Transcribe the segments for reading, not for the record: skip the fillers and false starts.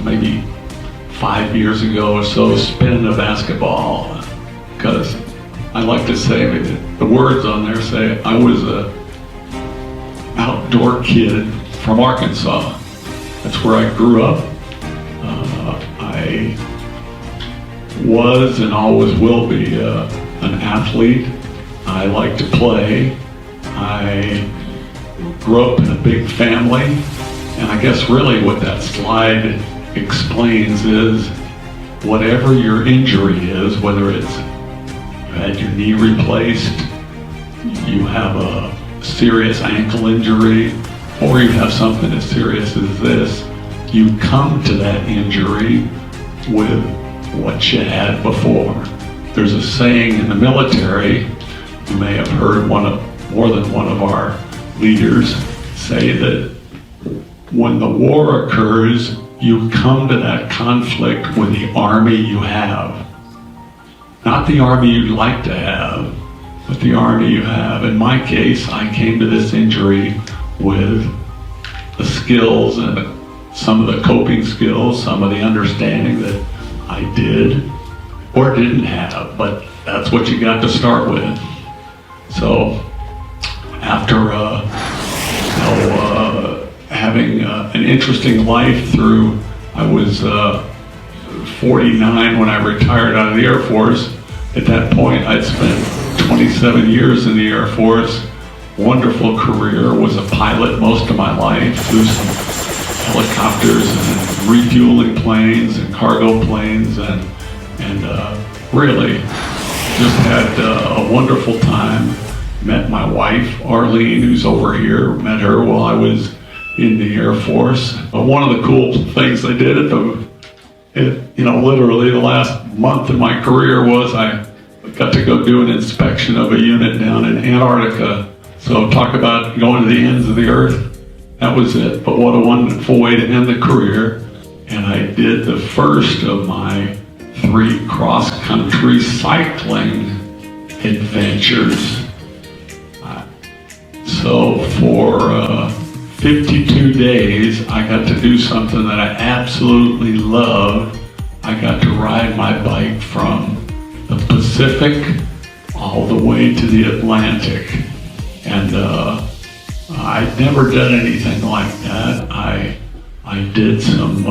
maybe 5 years ago or so, spinning a basketball, because I like to say, the words on there say, I was a outdoor kid from Arkansas. That's where I grew up. I was and always will be an athlete. I like to play. I grew up in a big family, and I guess really what that slide explains is whatever your injury is, whether it's you had your knee replaced, you have a serious ankle injury, or you have something as serious as this, you come to that injury with what you had before. There's a saying in the military, you may have heard more than one of our leaders say that when the war occurs, you come to that conflict with the army you have. Not the army you'd like to have, but the army you have. In my case, I came to this injury with the skills and some of the coping skills, some of the understanding that I did or didn't have, but that's what you got to start with. So after having an interesting life through, I was 49 when I retired out of the Air Force. At that point, I'd spent 27 years in the Air Force. Wonderful career, was a pilot most of my life, flew some helicopters and refueling planes and cargo planes, and really just had a wonderful time. Met my wife, Arlene, who's over here. Met her while I was in the Air Force. One of the cool things I did literally the last month of my career was I got to go do an inspection of a unit down in Antarctica. So talk about going to the ends of the earth. That was it, but what a wonderful way to end the career. And I did the first of my 3 cross-country cycling adventures. So for 52 days, I got to do something that I absolutely loved. I got to ride my bike from the Pacific all the way to the Atlantic. And I'd never done anything like that. I did some,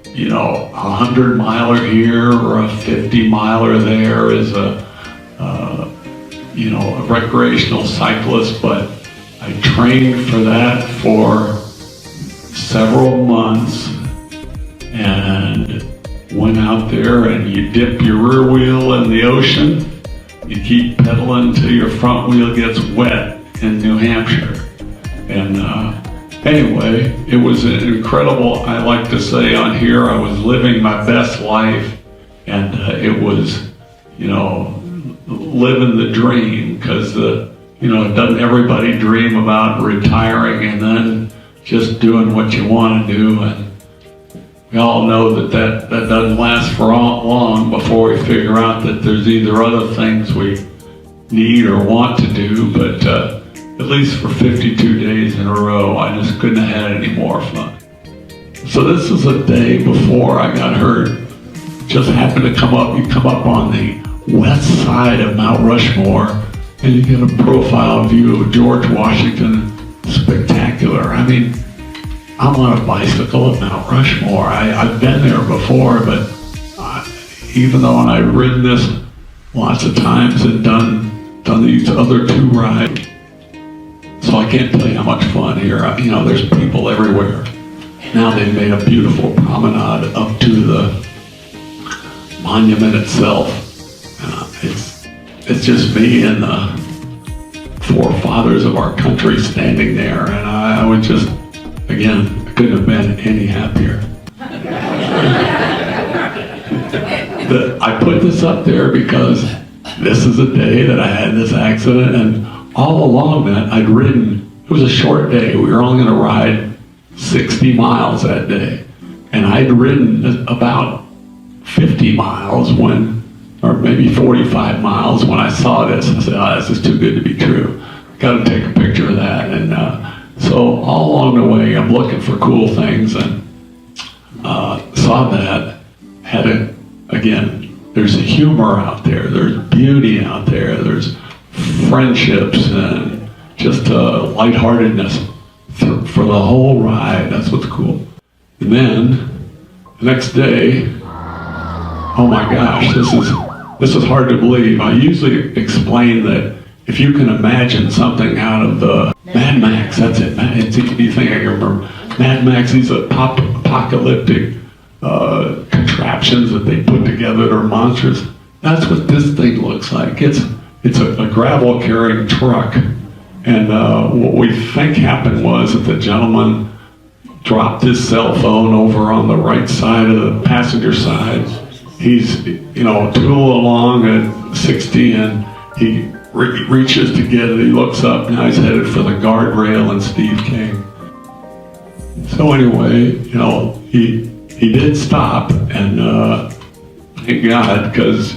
100-miler here or a 50-miler there as a recreational cyclist, but I trained for that for several months and went out there, and you dip your rear wheel in the ocean, you keep pedaling till your front wheel gets wet in New Hampshire. And anyway, it was an incredible, I like to say on here, I was living my best life, and it was, living the dream, because doesn't everybody dream about retiring and then just doing what you want to do? And we all know that doesn't last for long before we figure out that there's either other things we need or want to do, but at least for 52 days in a row, I just couldn't have had any more fun. So this is a day before I got hurt. Just happened to come up, you come up on the west side of Mount Rushmore, and you get a profile view of George Washington. Spectacular. I mean, I'm on a bicycle at Mount Rushmore. I've been there before, but even though I've ridden this lots of times and done these other 2 rides, so I can't tell you how much fun here. There's people everywhere. Now they've made a beautiful promenade up to the monument itself. It's just me and the forefathers of our country standing there, and I would just, again, I couldn't have been any happier. I put this up there because this is the day that I had this accident, and all along that I'd ridden, it was a short day, we were only going to ride 60 miles that day, and I'd ridden about 50 miles or maybe 45 miles when I saw this. I said, this is too good to be true. Got to take a picture of that. And so all along the way, I'm looking for cool things, and saw that, there's a humor out there, there's beauty out there, there's friendships and just lightheartedness for the whole ride. That's what's cool. And then the next day, oh my gosh, this is hard to believe. I usually explain that if you can imagine something out of the Mad Max, that's it. It's the only thing I can remember. Mad Max, these are apocalyptic contraptions that they put together that are monsters. That's what this thing looks like. It's a gravel carrying truck. And what we think happened was that the gentleman dropped his cell phone over on the right side of the passenger side. He's, tooling along at 60 and he reaches to get it. He looks up, now he's headed for the guardrail and Steve King. So anyway, he did stop, and thank God, because,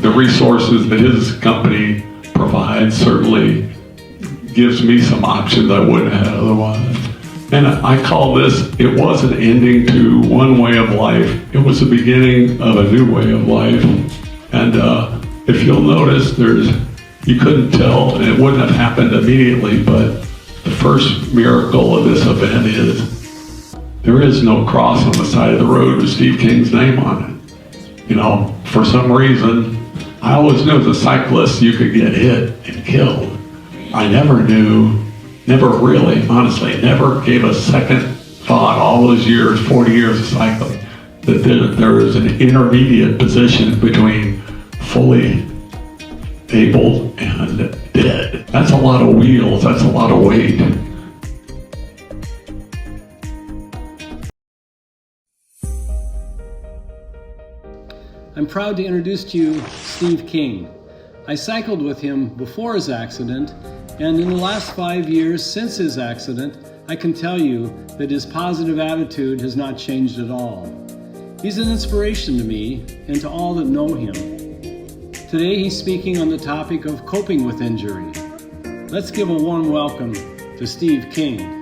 the resources that his company provides certainly gives me some options I wouldn't have had otherwise. And I call this, it was an ending to one way of life. It was the beginning of a new way of life. And if you'll notice, you couldn't tell, and it wouldn't have happened immediately, but the first miracle of this event is there is no cross on the side of the road with Steve King's name on it. For some reason, I always knew as a cyclist you could get hit and killed. I never gave a second thought all those years, 40 years of cycling, that there is an intermediate position between fully able and dead. That's a lot of wheels, that's a lot of weight. I'm proud to introduce to you Steve King. I cycled with him before his accident, and in the last 5 years since his accident, I can tell you that his positive attitude has not changed at all. He's an inspiration to me and to all that know him. Today he's speaking on the topic of coping with injury. Let's give a warm welcome to Steve King.